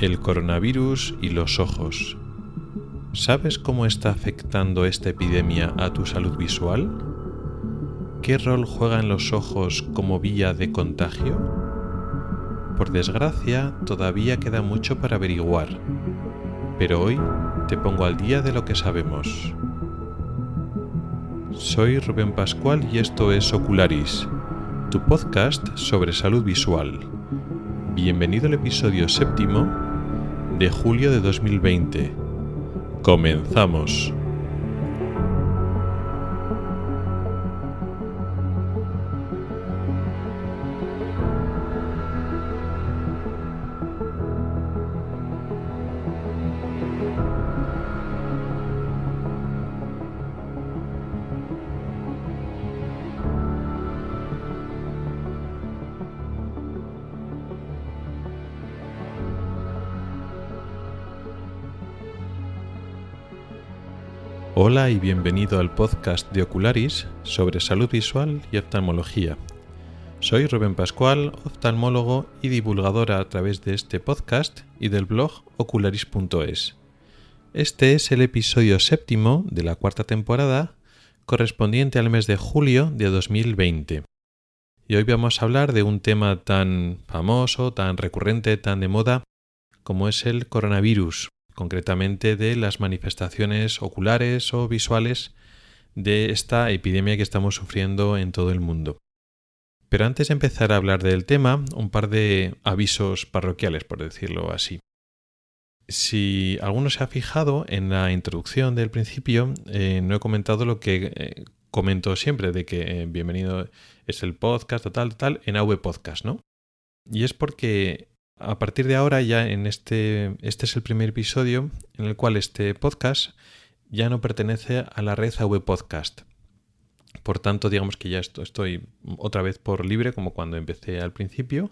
El coronavirus y los ojos. ¿Sabes cómo está afectando esta epidemia a tu salud visual? ¿Qué rol juegan los ojos como vía de contagio? Por desgracia, todavía queda mucho para averiguar, pero hoy te pongo al día de lo que sabemos. Soy Rubén Pascual y esto es Ocularis, tu podcast sobre salud visual. Bienvenido al episodio 7 de julio de 2020. ¡Comenzamos! Hola y bienvenido al podcast de Ocularis sobre salud visual y oftalmología. Soy Rubén Pascual, oftalmólogo y divulgadora a través de este podcast y del blog ocularis.es. Este es el episodio 7 de la cuarta temporada, correspondiente al mes de julio de 2020. Y hoy vamos a hablar de un tema tan famoso, tan recurrente, tan de moda, como es el coronavirus, concretamente de las manifestaciones oculares o visuales de esta epidemia que estamos sufriendo en todo el mundo. Pero antes de empezar a hablar del tema, un par de avisos parroquiales, por decirlo así. Si alguno se ha fijado en la introducción del principio, no he comentado lo que comento siempre, de que bienvenido es el podcast tal, en AV Podcast, ¿no? Y es porque a partir de ahora ya este es el primer episodio en el cual este podcast ya no pertenece a la red AV Podcast. Por tanto, digamos que ya estoy otra vez por libre, como cuando empecé al principio.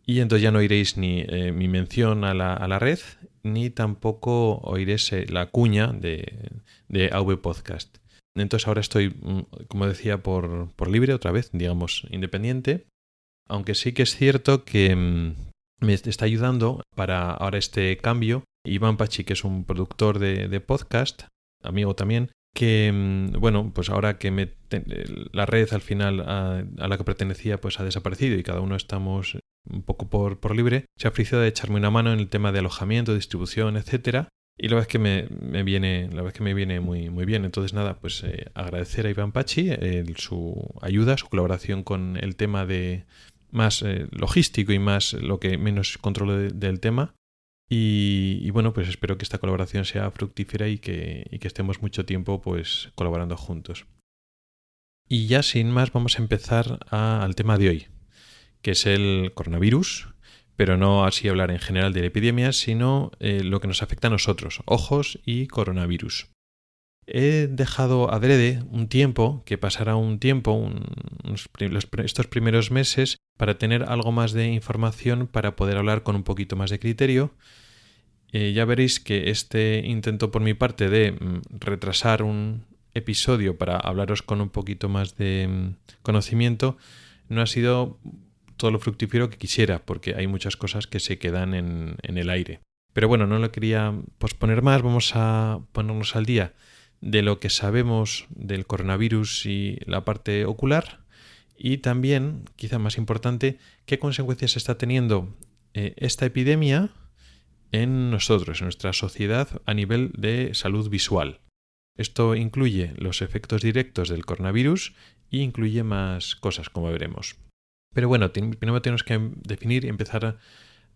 Y entonces ya no oiréis ni mi mención a la red, ni tampoco oiréis la cuña de AV Podcast. Entonces ahora estoy, como decía, por libre otra vez, digamos, independiente. Aunque sí que es cierto que me está ayudando para ahora este cambio Iván Pachi, que es un productor de podcast, amigo también, que, bueno, pues ahora que la red al final a la que pertenecía pues ha desaparecido y cada uno estamos un poco por libre, se ha ofrecido de echarme una mano en el tema de alojamiento, distribución, etcétera. Y la verdad es que me viene muy, muy bien. Entonces, nada, pues agradecer a Iván Pachi su ayuda, su colaboración con el tema de más logístico y más lo que menos controlo del tema. Y bueno, pues espero que esta colaboración sea fructífera y que estemos mucho tiempo pues colaborando juntos. Y ya sin más vamos a empezar al tema de hoy, que es el coronavirus, pero no así hablar en general de la epidemia, sino lo que nos afecta a nosotros, ojos y coronavirus. He dejado adrede un tiempo, que pasara un tiempo, estos primeros meses, para tener algo más de información para poder hablar con un poquito más de criterio. Ya veréis que este intento por mi parte de retrasar un episodio para hablaros con un poquito más de conocimiento no ha sido todo lo fructífero que quisiera, porque hay muchas cosas que se quedan en el aire. Pero bueno, no lo quería posponer más, vamos a ponernos al día de lo que sabemos del coronavirus y la parte ocular y también, quizá más importante, qué consecuencias está teniendo esta epidemia en nosotros, en nuestra sociedad a nivel de salud visual. Esto incluye los efectos directos del coronavirus e incluye más cosas, como veremos. Pero bueno, primero tenemos que definir y empezar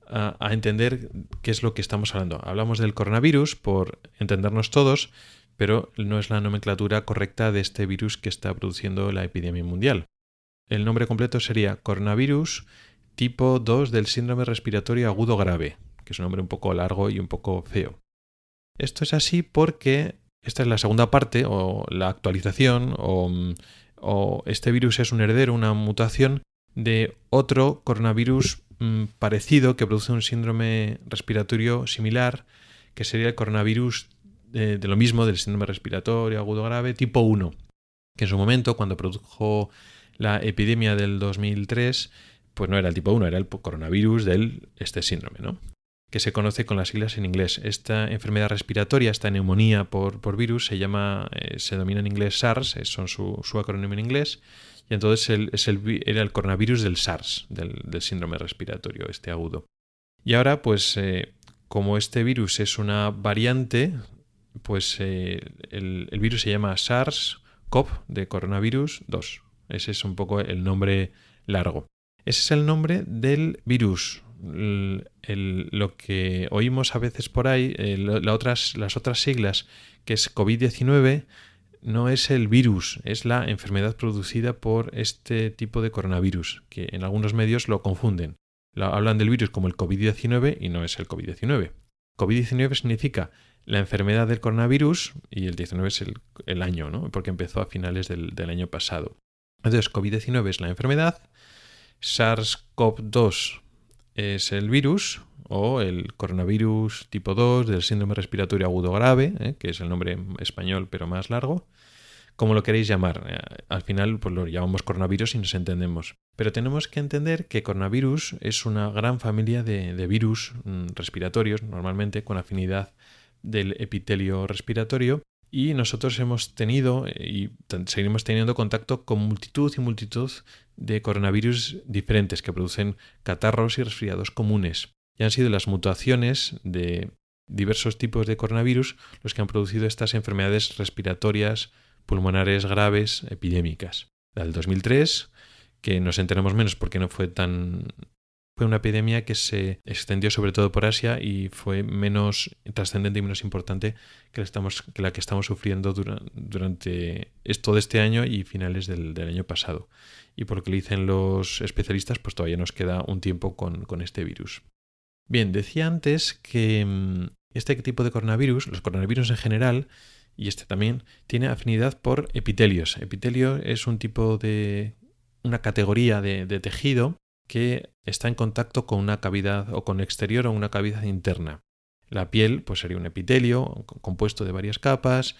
a entender qué es lo que estamos hablando. Hablamos del coronavirus por entendernos todos, pero no es la nomenclatura correcta de este virus que está produciendo la epidemia mundial. El nombre completo sería coronavirus tipo 2 del síndrome respiratorio agudo grave, que es un nombre un poco largo y un poco feo. Esto es así porque esta es la segunda parte, o la actualización, o este virus es un heredero, una mutación de otro coronavirus parecido que produce un síndrome respiratorio similar, que sería el coronavirus de lo mismo, del síndrome respiratorio agudo grave tipo 1, que en su momento, cuando produjo la epidemia del 2003, pues no era el tipo 1, era el coronavirus de este síndrome, ¿no? que se conoce con las siglas en inglés. Esta enfermedad respiratoria, esta neumonía por virus, se denomina en inglés SARS, son su acrónimo en inglés, y entonces era el coronavirus del SARS, del síndrome respiratorio, este agudo. Y ahora, pues, como este virus es una variante, pues el virus se llama SARS-CoV de coronavirus 2. Ese es un poco el nombre largo. Ese es el nombre del virus. Lo que oímos a veces por ahí, las otras siglas, que es COVID-19, no es el virus, es la enfermedad producida por este tipo de coronavirus, que en algunos medios lo confunden. Hablan del virus como el COVID-19 y no es el COVID-19. COVID-19 significa la enfermedad del coronavirus y el 19 es el año, ¿no? Porque empezó a finales del año pasado. Entonces, COVID-19 es la enfermedad, SARS-CoV-2 es el virus o el coronavirus tipo 2 del síndrome respiratorio agudo grave, que es el nombre español pero más largo, como lo queréis llamar. Al final pues lo llamamos coronavirus y nos entendemos. Pero tenemos que entender que coronavirus es una gran familia de virus respiratorios, normalmente con afinidad del epitelio respiratorio, y nosotros hemos tenido y seguiremos teniendo contacto con multitud y multitud de coronavirus diferentes que producen catarros y resfriados comunes. Y han sido las mutaciones de diversos tipos de coronavirus los que han producido estas enfermedades respiratorias pulmonares graves epidémicas. La del 2003, que nos enteramos menos porque no fue una epidemia que se extendió sobre todo por Asia y fue menos trascendente y menos importante que la que estamos sufriendo durante todo este año y finales del año pasado. Y por lo que le dicen los especialistas, pues todavía nos queda un tiempo con este virus. Bien, decía antes que este tipo de coronavirus, los coronavirus en general, y este también, tiene afinidad por epitelios. Epitelio es una categoría de tejido que está en contacto con una cavidad o con exterior o una cavidad interna. La piel pues sería un epitelio compuesto de varias capas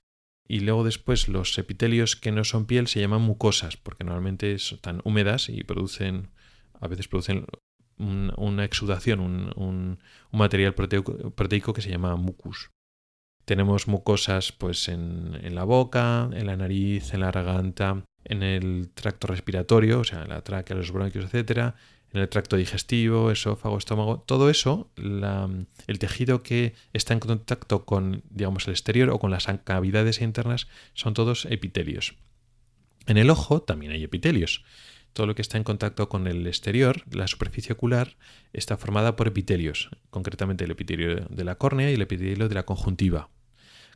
y luego después los epitelios que no son piel se llaman mucosas porque normalmente están húmedas y a veces producen una exudación, un material proteico que se llama mucus. Tenemos mucosas pues en la boca, en la nariz, en la garganta, en el tracto respiratorio, o sea, en la tráquea, los bronquios, etcétera, en el tracto digestivo, esófago, estómago, todo eso, el tejido que está en contacto con, digamos, el exterior o con las cavidades internas son todos epitelios. En el ojo también hay epitelios. Todo lo que está en contacto con el exterior, la superficie ocular, está formada por epitelios, concretamente el epitelio de la córnea y el epitelio de la conjuntiva.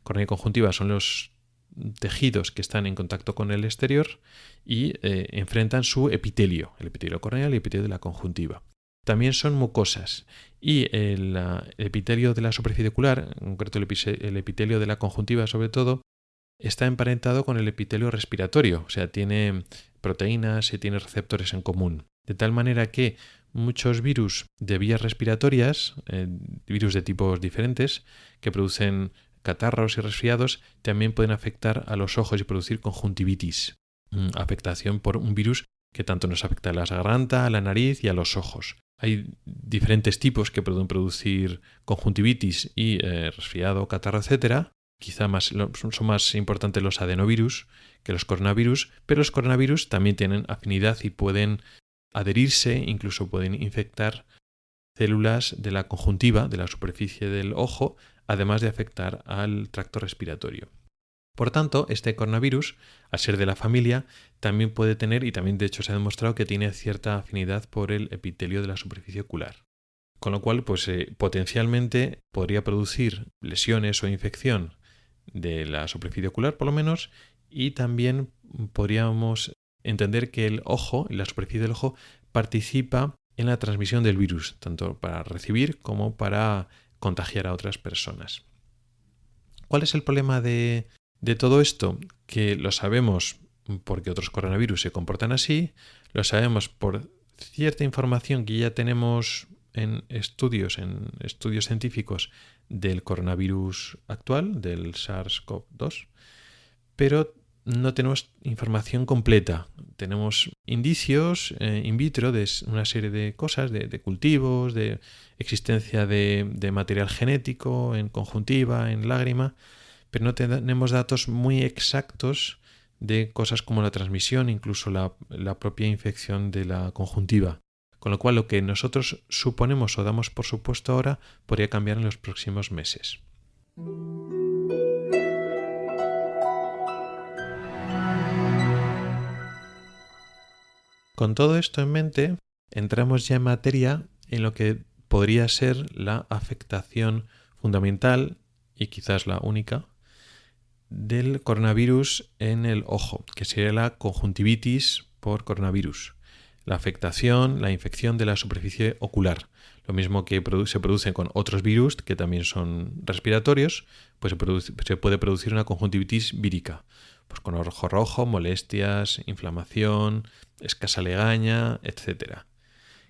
Córnea y conjuntiva son los tejidos que están en contacto con el exterior y enfrentan su epitelio, el epitelio corneal y el epitelio de la conjuntiva. También son mucosas y el epitelio de la superficie ocular, en concreto el epitelio de la conjuntiva sobre todo, está emparentado con el epitelio respiratorio, o sea, tiene proteínas y tiene receptores en común. De tal manera que muchos virus de vías respiratorias, virus de tipos diferentes, que producen catarros y resfriados, también pueden afectar a los ojos y producir conjuntivitis, afectación por un virus que tanto nos afecta a la garganta, a la nariz y a los ojos. Hay diferentes tipos que pueden producir conjuntivitis y resfriado, catarro, etcétera. Quizá son más importantes los adenovirus que los coronavirus, pero los coronavirus también tienen afinidad y pueden adherirse, incluso pueden infectar células de la conjuntiva, de la superficie del ojo, además de afectar al tracto respiratorio. Por tanto, este coronavirus, al ser de la familia, también puede tener, y también de hecho se ha demostrado que tiene cierta afinidad por el epitelio de la superficie ocular. Con lo cual, pues potencialmente podría producir lesiones o infección de la superficie ocular, por lo menos, y también podríamos entender que el ojo, la superficie del ojo, participa en la transmisión del virus, tanto para recibir como para contagiar a otras personas. ¿Cuál es el problema de todo esto? Que lo sabemos porque otros coronavirus se comportan así, lo sabemos por cierta información que ya tenemos en estudios científicos del coronavirus actual, del SARS-CoV-2, pero no tenemos información completa. Tenemos indicios in vitro de una serie de cosas, de cultivos, de existencia de material genético en conjuntiva, en lágrima, pero no tenemos datos muy exactos de cosas como la transmisión, incluso la propia infección de la conjuntiva. Con lo cual, lo que nosotros suponemos o damos por supuesto ahora podría cambiar en los próximos meses. Con todo esto en mente, entramos ya en materia en lo que podría ser la afectación fundamental y quizás la única del coronavirus en el ojo, que sería la conjuntivitis por coronavirus. La afectación, la infección de la superficie ocular. Lo mismo que se produce con otros virus que también son respiratorios, pues se puede producir una conjuntivitis vírica. Pues con ojo rojo, molestias, inflamación, escasa legaña, etc.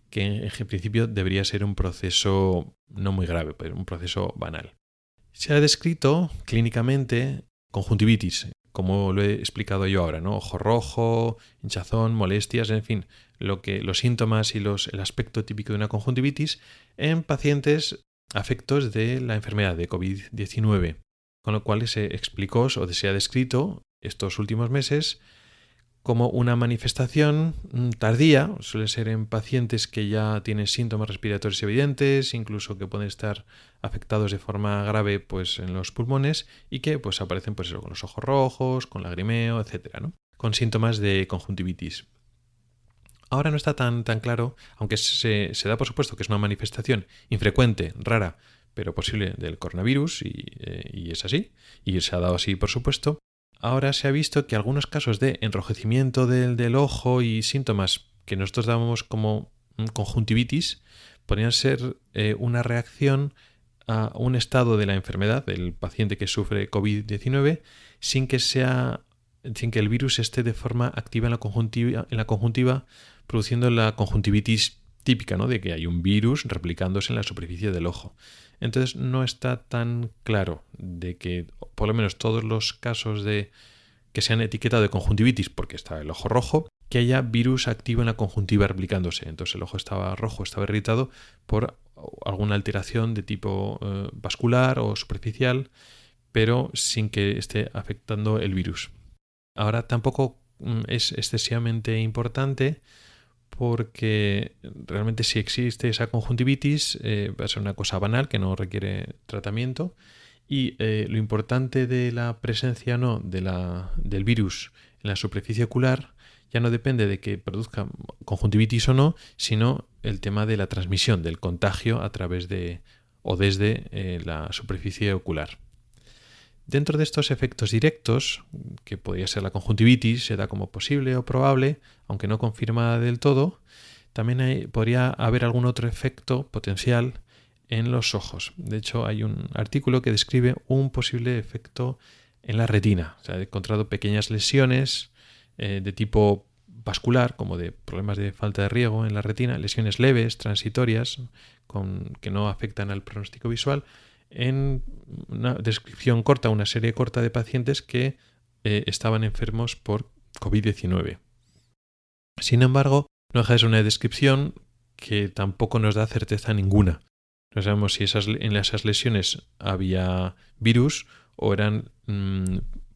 Que en principio debería ser un proceso no muy grave, pero un proceso banal. Se ha descrito clínicamente conjuntivitis, como lo he explicado yo ahora, ¿no? Ojo rojo, hinchazón, molestias, en fin, los síntomas y el aspecto típico de una conjuntivitis en pacientes afectos de la enfermedad de COVID-19, con lo cual se explicó o se ha descrito estos últimos meses como una manifestación tardía, suele ser en pacientes que ya tienen síntomas respiratorios evidentes, incluso que pueden estar afectados de forma grave pues, en los pulmones y que pues, aparecen pues, con los ojos rojos, con lagrimeo, etc., ¿no? Con síntomas de conjuntivitis. Ahora no está tan claro, aunque se da por supuesto que es una manifestación infrecuente, rara, pero posible del coronavirus y es así, y se ha dado así por supuesto. Ahora se ha visto que algunos casos de enrojecimiento del ojo y síntomas que nosotros dábamos como conjuntivitis podrían ser una reacción a un estado de la enfermedad del paciente que sufre COVID-19 sin que el virus esté de forma activa en la conjuntiva produciendo la conjuntivitis típica, ¿no? De que hay un virus replicándose en la superficie del ojo. Entonces no está tan claro de que por lo menos todos los casos que se han etiquetado de conjuntivitis porque está el ojo rojo, que haya virus activo en la conjuntiva replicándose. Entonces el ojo estaba rojo, estaba irritado por alguna alteración de tipo vascular o superficial, pero sin que esté afectando el virus. Ahora tampoco es excesivamente importante porque realmente si existe esa conjuntivitis va a ser una cosa banal que no requiere tratamiento y lo importante de la presencia o no del virus en la superficie ocular ya no depende de que produzca conjuntivitis o no, sino el tema de la transmisión, del contagio a través de o desde la superficie ocular. Dentro de estos efectos directos, que podría ser la conjuntivitis, se da como posible o probable, aunque no confirmada del todo, también podría haber algún otro efecto potencial en los ojos. De hecho, hay un artículo que describe un posible efecto en la retina. Se han encontrado pequeñas lesiones de tipo vascular, como de problemas de falta de riego en la retina, lesiones leves, transitorias, que no afectan al pronóstico visual, en una descripción corta, una serie corta de pacientes que estaban enfermos por COVID-19. Sin embargo, no deja de ser una descripción que tampoco nos da certeza ninguna. No sabemos si en esas lesiones había virus o eran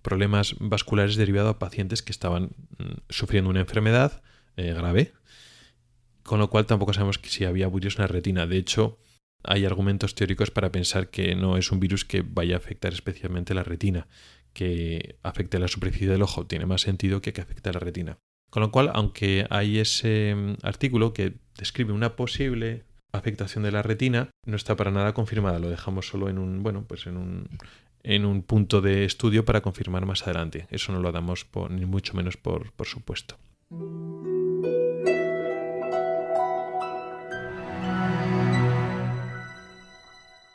problemas vasculares derivados a pacientes que estaban sufriendo una enfermedad grave, con lo cual tampoco sabemos si había virus en la retina. De hecho, hay argumentos teóricos para pensar que no es un virus que vaya a afectar especialmente la retina, que afecte la superficie del ojo. Tiene más sentido que afecte a la retina. Con lo cual, aunque hay ese artículo que describe una posible afectación de la retina, no está para nada confirmada. Lo dejamos solo en un punto de estudio para confirmar más adelante. Eso no lo damos ni mucho menos por supuesto.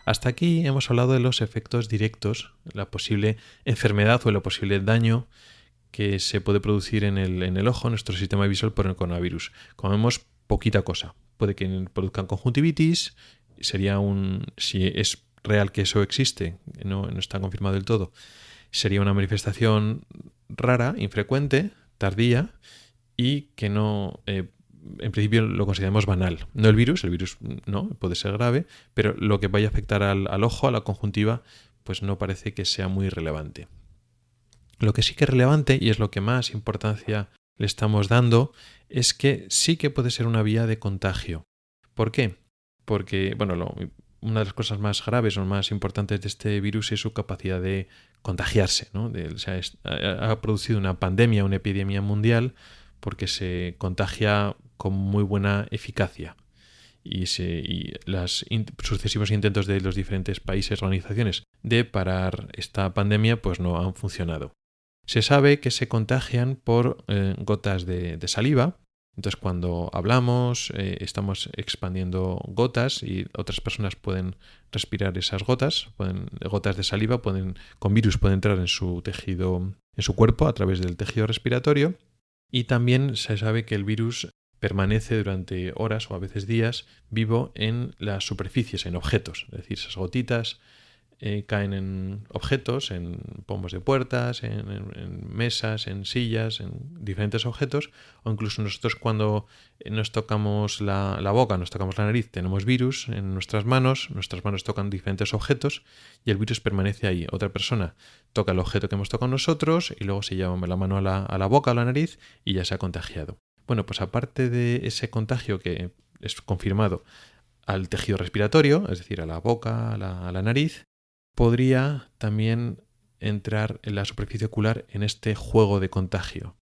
Hasta aquí hemos hablado de los efectos directos, la posible enfermedad o el posible daño que se puede producir en el ojo, en nuestro sistema visual por el coronavirus. Como vemos, poquita cosa. Puede que produzcan conjuntivitis, si es real que eso existe, no está confirmado del todo, sería una manifestación rara, infrecuente, tardía y que no, en principio lo consideramos banal. No el virus no, puede ser grave, pero lo que vaya a afectar al ojo, a la conjuntiva, pues no parece que sea muy relevante. Lo que sí que es relevante, y es lo que más importancia le estamos dando, es que sí que puede ser una vía de contagio. ¿Por qué? Porque, una de las cosas más graves o más importantes de este virus es su capacidad de contagiarse, ¿no? Ha producido una pandemia, una epidemia mundial, porque se contagia con muy buena eficacia. Y los sucesivos intentos de los diferentes países, organizaciones, de parar esta pandemia, pues no han funcionado. Se sabe que se contagian por gotas de saliva. Entonces, cuando hablamos, estamos expandiendo gotas y otras personas pueden respirar esas gotas. Gotas de saliva con virus pueden entrar en su tejido, en su cuerpo a través del tejido respiratorio. Y también se sabe que el virus permanece durante horas o a veces días vivo en las superficies, en objetos. Es decir, esas gotitas caen en objetos, en pomos de puertas, en mesas, en sillas, en diferentes objetos, o incluso nosotros cuando nos tocamos la boca, nos tocamos la nariz, tenemos virus en nuestras manos tocan diferentes objetos y el virus permanece ahí. Otra persona toca el objeto que hemos tocado nosotros y luego se lleva la mano a la boca, a la nariz y ya se ha contagiado. Bueno, pues aparte de ese contagio que es confirmado al tejido respiratorio, es decir, a la boca, a la nariz, podría también entrar en la superficie ocular en este juego de contagio.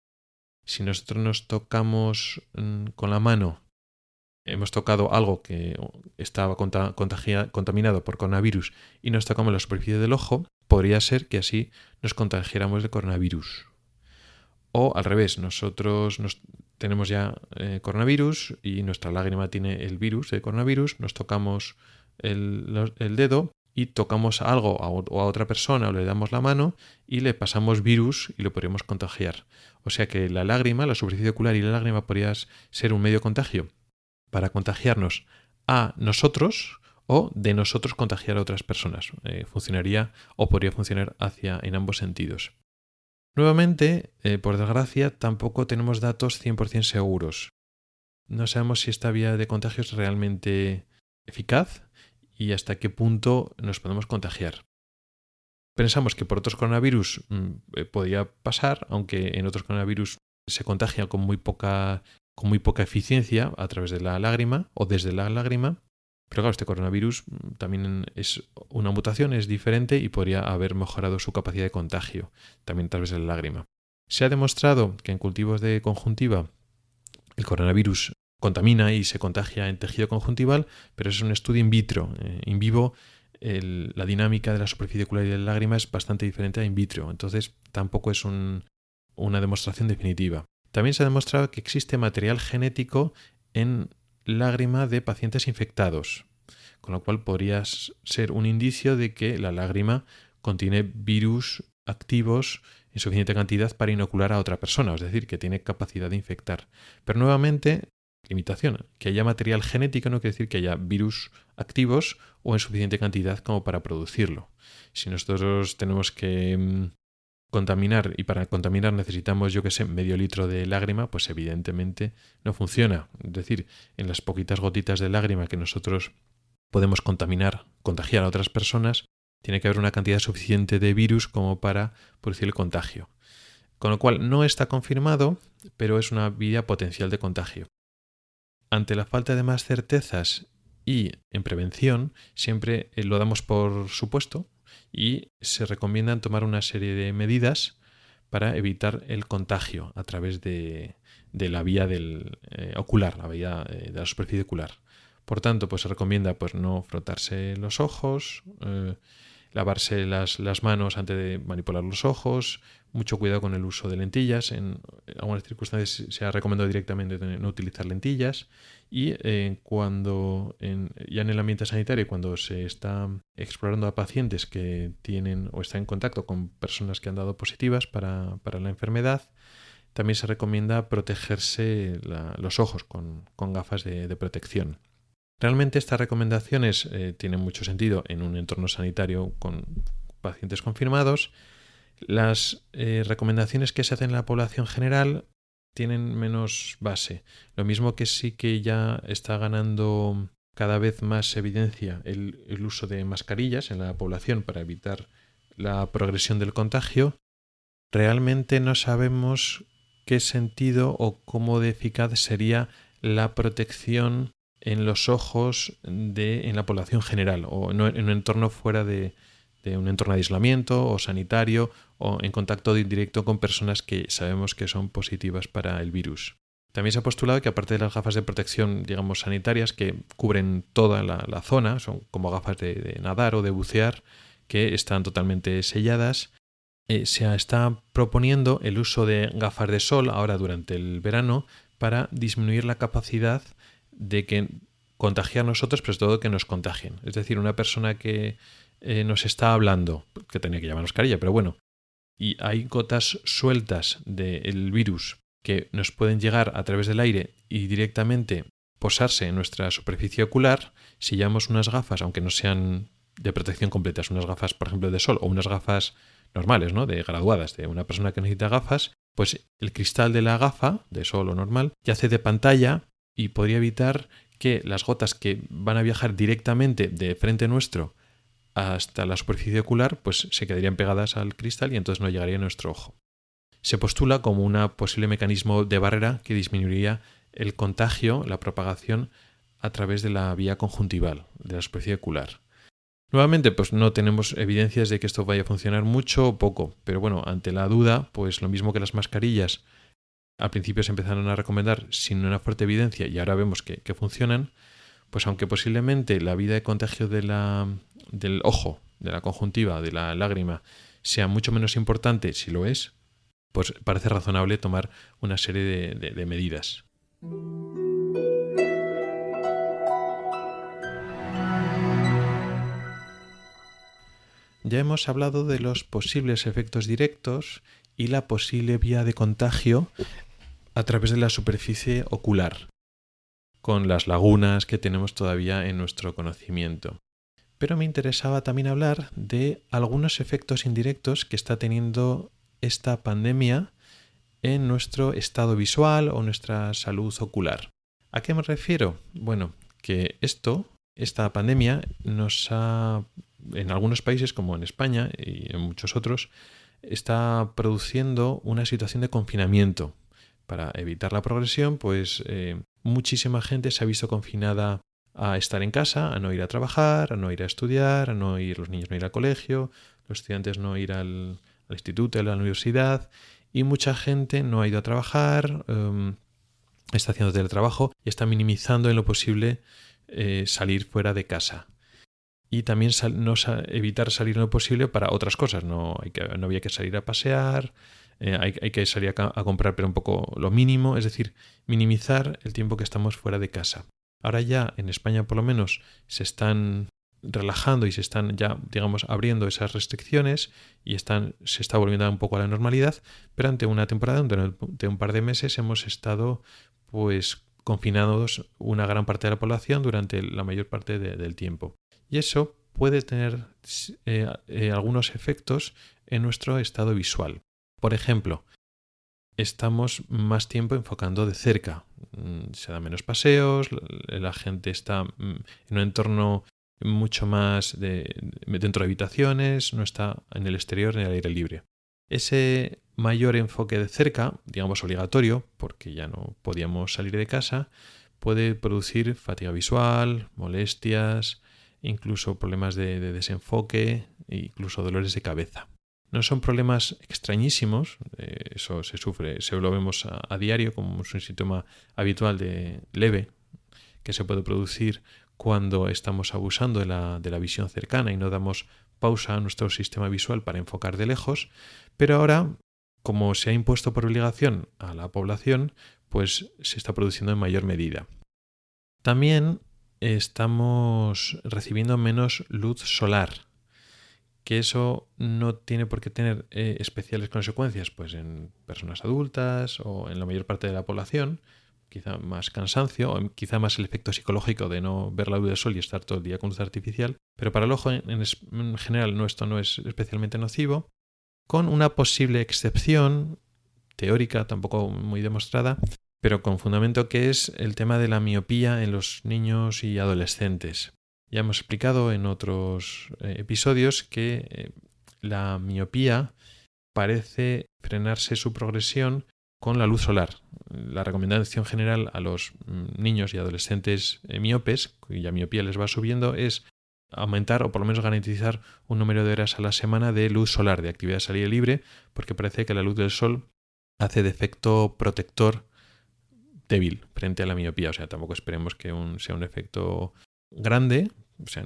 Si nosotros nos tocamos con la mano, hemos tocado algo que estaba contaminado por coronavirus y nos tocamos la superficie del ojo, podría ser que así nos contagiáramos de coronavirus. O al revés, nosotros tenemos ya coronavirus y nuestra lágrima tiene el virus de coronavirus, nos tocamos el dedo y tocamos algo o a otra persona o le damos la mano y le pasamos virus y lo podríamos contagiar. O sea que la lágrima, la superficie ocular y la lágrima podría ser un medio de contagio para contagiarnos a nosotros o de nosotros contagiar a otras personas. Funcionaría o podría funcionar en ambos sentidos. Nuevamente, por desgracia, tampoco tenemos datos 100% seguros. No sabemos si esta vía de contagio es realmente eficaz y hasta qué punto nos podemos contagiar. Pensamos que por otros coronavirus podría pasar, aunque en otros coronavirus se contagia con muy poca eficiencia a través de la lágrima o desde la lágrima. Pero claro, este coronavirus también es una mutación, es diferente y podría haber mejorado su capacidad de contagio, también a través de la lágrima. Se ha demostrado que en cultivos de conjuntiva el coronavirus contamina y se contagia en tejido conjuntival, pero es un estudio in vitro. In vivo, la dinámica de la superficie ocular y de la lágrima es bastante diferente a in vitro, entonces tampoco es una demostración definitiva. También se ha demostrado que existe material genético en lágrima de pacientes infectados, con lo cual podría ser un indicio de que la lágrima contiene virus activos en suficiente cantidad para inocular a otra persona, es decir, que tiene capacidad de infectar. Pero nuevamente, limitación, que haya material genético no quiere decir que haya virus activos o en suficiente cantidad como para producirlo. Si nosotros tenemos que contaminar y para contaminar necesitamos, medio litro de lágrima, pues evidentemente no funciona. Es decir, en las poquitas gotitas de lágrima que nosotros podemos contagiar a otras personas, tiene que haber una cantidad suficiente de virus como para producir el contagio. Con lo cual no está confirmado, pero es una vía potencial de contagio. Ante la falta de más certezas y en prevención, siempre lo damos por supuesto y se recomiendan tomar una serie de medidas para evitar el contagio a través de la vía ocular, la vía de la superficie ocular. Por tanto, pues se recomienda no frotarse los ojos, lavarse las manos antes de manipular los ojos, mucho cuidado con el uso de lentillas. En algunas circunstancias se ha recomendado directamente no utilizar lentillas y ya en el ambiente sanitario, cuando se está explorando a pacientes que tienen o están en contacto con personas que han dado positivas para la enfermedad, también se recomienda protegerse los ojos con gafas de protección. Realmente estas recomendaciones tienen mucho sentido en un entorno sanitario con pacientes confirmados. Las recomendaciones que se hacen en la población general tienen menos base. Lo mismo que sí que ya está ganando cada vez más evidencia el uso de mascarillas en la población para evitar la progresión del contagio, realmente no sabemos qué sentido o cómo de eficaz sería la protección en los ojos en la población general o en un entorno fuera de un entorno de aislamiento o sanitario o en contacto directo con personas que sabemos que son positivas para el virus. También se ha postulado que aparte de las gafas de protección, digamos, sanitarias que cubren toda la zona, son como gafas de nadar o de bucear, que están totalmente selladas, se está proponiendo el uso de gafas de sol ahora durante el verano para disminuir la capacidad de que contagiar nosotros, pero sobre todo que nos contagien. Es decir, una persona que nos está hablando, que tenía que llevar mascarilla, pero bueno, y hay gotas sueltas del virus que nos pueden llegar a través del aire y directamente posarse en nuestra superficie ocular, si llevamos unas gafas, aunque no sean de protección completa, unas gafas, por ejemplo, de sol o unas gafas normales, ¿no?, de graduadas, de una persona que necesita gafas, pues el cristal de la gafa, de sol o normal, ya hace de pantalla y podría evitar que las gotas que van a viajar directamente de frente nuestro hasta la superficie ocular, pues se quedarían pegadas al cristal y entonces no llegaría a nuestro ojo. Se postula como un posible mecanismo de barrera que disminuiría el contagio, la propagación a través de la vía conjuntival, de la superficie ocular. Nuevamente, pues no tenemos evidencias de que esto vaya a funcionar mucho o poco, pero bueno, ante la duda, pues lo mismo que las mascarillas, al principio se empezaron a recomendar sin una fuerte evidencia y ahora vemos que funcionan, pues aunque posiblemente la vida de contagio del ojo, de la conjuntiva, de la lágrima, sea mucho menos importante, si lo es, pues parece razonable tomar una serie de medidas. Ya hemos hablado de los posibles efectos directos y la posible vía de contagio a través de la superficie ocular, con las lagunas que tenemos todavía en nuestro conocimiento. Pero me interesaba también hablar de algunos efectos indirectos que está teniendo esta pandemia en nuestro estado visual o nuestra salud ocular. ¿A qué me refiero? Bueno, que esta pandemia en algunos países como en España y en muchos otros, está produciendo una situación de confinamiento. Para evitar la progresión, pues muchísima gente se ha visto confinada a estar en casa, a no ir a trabajar, a no ir a estudiar, los niños no ir al colegio, los estudiantes no ir al instituto, a la universidad, y mucha gente no ha ido a trabajar, está haciendo teletrabajo y está minimizando en lo posible salir fuera de casa. Y también evitar salir en lo posible para otras cosas. No había que salir a pasear, hay que salir a comprar, pero un poco lo mínimo, es decir, minimizar el tiempo que estamos fuera de casa. Ahora ya en España por lo menos se están relajando y se están ya, digamos, abriendo esas restricciones y se está volviendo un poco a la normalidad, pero ante una temporada durante un par de meses hemos estado pues confinados una gran parte de la población durante la mayor parte del tiempo. Y eso puede tener algunos efectos en nuestro estado visual. Por ejemplo, estamos más tiempo enfocando de cerca. Se dan menos paseos, la gente está en un entorno mucho más dentro de habitaciones, no está en el exterior en el aire libre. Ese mayor enfoque de cerca, digamos obligatorio, porque ya no podíamos salir de casa, puede producir fatiga visual, molestias, incluso problemas de desenfoque e incluso dolores de cabeza. No son problemas extrañísimos, eso lo vemos a diario como un síntoma habitual de leve que se puede producir cuando estamos abusando de la visión cercana y no damos pausa a nuestro sistema visual para enfocar de lejos, pero ahora, como se ha impuesto por obligación a la población, pues se está produciendo en mayor medida. También estamos recibiendo menos luz solar, que eso no tiene por qué tener especiales consecuencias pues en personas adultas o en la mayor parte de la población, quizá más cansancio o quizá más el efecto psicológico de no ver la luz del sol y estar todo el día con luz artificial, pero para el ojo en general esto no es especialmente nocivo. con una posible excepción teórica, tampoco muy demostrada, pero con fundamento, que es el tema de la miopía en los niños y adolescentes. Ya hemos explicado en otros episodios que la miopía parece frenarse su progresión con la luz solar. La recomendación general a los niños y adolescentes miopes, cuya miopía les va subiendo, es aumentar o por lo menos garantizar un número de horas a la semana de luz solar, de actividad al aire libre, porque parece que la luz del sol hace de efecto protector débil frente a la miopía. O sea, tampoco esperemos que sea un efecto grande. O sea,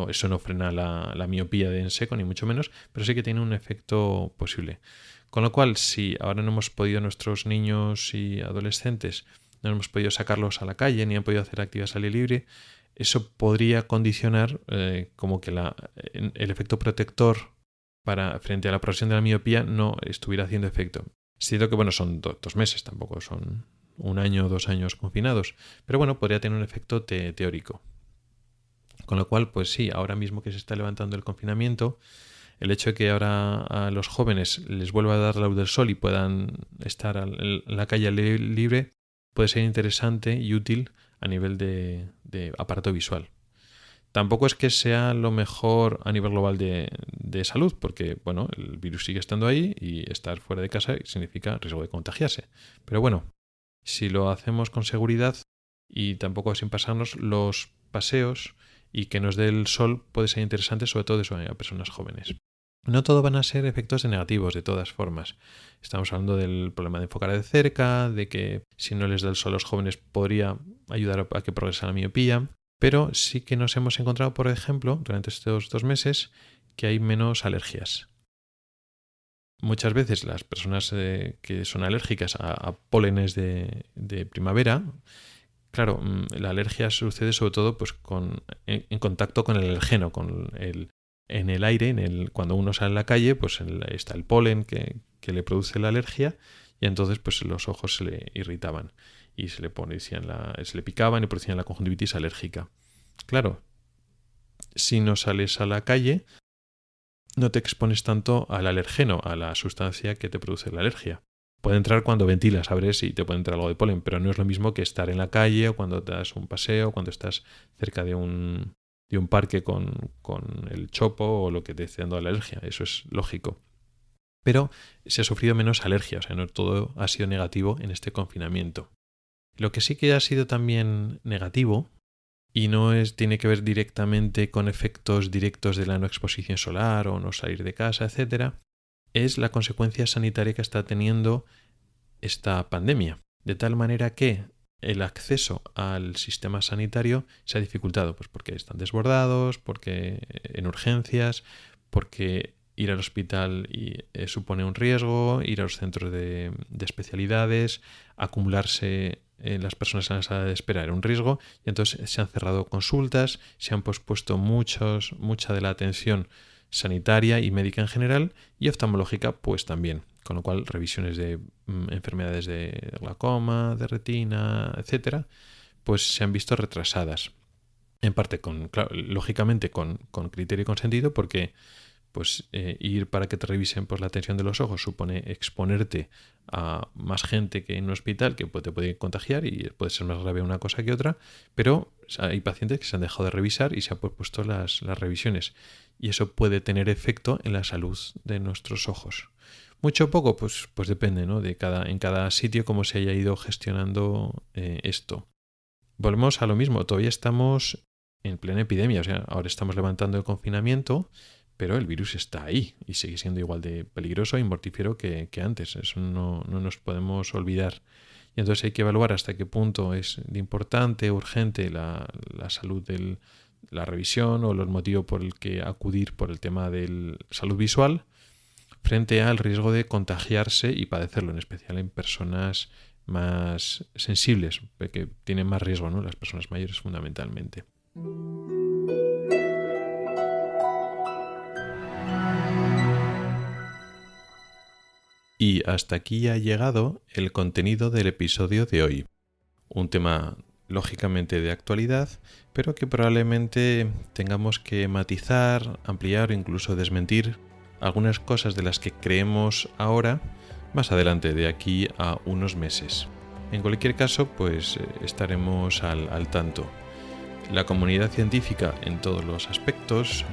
eso no frena la miopía de en seco, ni mucho menos, pero sí que tiene un efecto posible. Con lo cual, si ahora no hemos podido, nuestros niños y adolescentes, no hemos podido sacarlos a la calle, ni han podido hacer actividades al aire libre, eso podría condicionar como que el efecto protector frente a la progresión de la miopía no estuviera haciendo efecto. Siento que, bueno, son 2 meses, tampoco son 1 año o 2 años confinados, pero bueno, podría tener un efecto teórico. Con lo cual, pues sí, ahora mismo que se está levantando el confinamiento, el hecho de que ahora a los jóvenes les vuelva a dar la luz del sol y puedan estar en la calle al aire libre puede ser interesante y útil a nivel de aparato visual. Tampoco es que sea lo mejor a nivel global de salud, porque bueno, el virus sigue estando ahí y estar fuera de casa significa riesgo de contagiarse. Pero bueno, si lo hacemos con seguridad y tampoco sin pasarnos, los paseos y que nos dé el sol puede ser interesante, sobre todo eso a personas jóvenes. No todo van a ser efectos negativos, de todas formas. Estamos hablando del problema de enfocar de cerca, de que si no les da el sol a los jóvenes podría ayudar a que progrese la miopía, pero sí que nos hemos encontrado, por ejemplo, durante estos 2 meses, que hay menos alergias. Muchas veces las personas que son alérgicas a pólenes de primavera, claro, la alergia sucede sobre todo pues en contacto con el alergeno, en el aire, cuando uno sale a la calle, pues está el polen que le produce la alergia, y entonces pues los ojos se le irritaban y se le picaban y producían la conjuntivitis alérgica. Claro, si no sales a la calle, no te expones tanto al alergeno, a la sustancia que te produce la alergia. Puede entrar cuando ventilas, abres y te puede entrar algo de polen, pero no es lo mismo que estar en la calle o cuando te das un paseo, cuando estás cerca de un parque con el chopo o lo que te esté dando la alergia. Eso es lógico. Pero se ha sufrido menos alergia, o sea, no todo ha sido negativo en este confinamiento. Lo que sí que ha sido también negativo, y tiene que ver directamente con efectos directos de la no exposición solar o no salir de casa, etc., es la consecuencia sanitaria que está teniendo esta pandemia. De tal manera que el acceso al sistema sanitario se ha dificultado, pues porque están desbordados, porque en urgencias, porque ir al hospital supone un riesgo, ir a los centros de especialidades, acumularse las personas en la sala de espera era un riesgo, y entonces se han cerrado consultas, se han pospuesto mucha de la atención sanitaria y médica en general, y oftalmológica pues también, con lo cual revisiones de enfermedades de glaucoma, de retina, etcétera, pues se han visto retrasadas. En parte, lógicamente, con criterio y con sentido, porque pues ir para que te revisen pues la tensión de los ojos supone exponerte a más gente que en un hospital que te puede contagiar y puede ser más grave una cosa que otra, pero hay pacientes que se han dejado de revisar y se han pospuesto las revisiones, y eso puede tener efecto en la salud de nuestros ojos. Mucho o poco, pues depende, ¿no? En cada sitio cómo se haya ido gestionando esto. Volvemos a lo mismo, todavía estamos en plena epidemia, o sea, ahora estamos levantando el confinamiento, pero el virus está ahí y sigue siendo igual de peligroso y mortífero que antes. Eso no nos podemos olvidar. Y entonces hay que evaluar hasta qué punto es de importante, urgente la salud la revisión o el motivo por el que acudir por el tema de salud visual, frente al riesgo de contagiarse y padecerlo, en especial en personas más sensibles, que tienen más riesgo, ¿no? Las personas mayores fundamentalmente. Y hasta aquí ha llegado el contenido del episodio de hoy. Un tema lógicamente de actualidad, pero que probablemente tengamos que matizar, ampliar o incluso desmentir algunas cosas de las que creemos ahora más adelante, de aquí a unos meses. En cualquier caso, pues estaremos al tanto. La comunidad científica en todos los aspectos,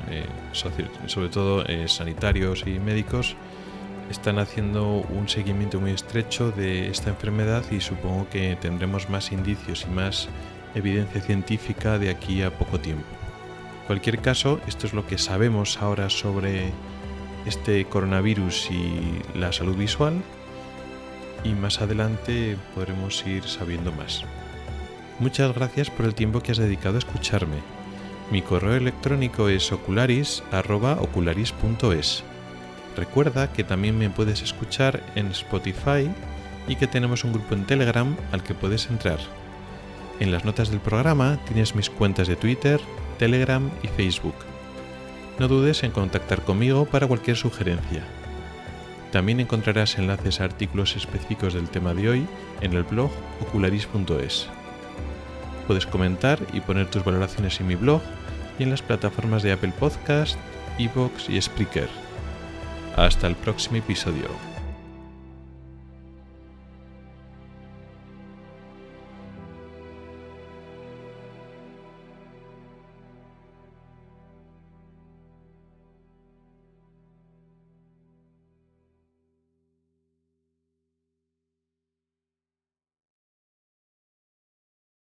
sobre todo sanitarios y médicos, están haciendo un seguimiento muy estrecho de esta enfermedad y supongo que tendremos más indicios y más evidencia científica de aquí a poco tiempo. En cualquier caso, esto es lo que sabemos ahora sobre este coronavirus y la salud visual, y más adelante podremos ir sabiendo más. Muchas gracias por el tiempo que has dedicado a escucharme. Mi correo electrónico es ocularis@ocularis.es. Recuerda que también me puedes escuchar en Spotify y que tenemos un grupo en Telegram al que puedes entrar. En las notas del programa tienes mis cuentas de Twitter, Telegram y Facebook. No dudes en contactar conmigo para cualquier sugerencia. También encontrarás enlaces a artículos específicos del tema de hoy en el blog ocularis.es. Puedes comentar y poner tus valoraciones en mi blog y en las plataformas de Apple Podcast, iVoox y Spreaker. Hasta el próximo episodio.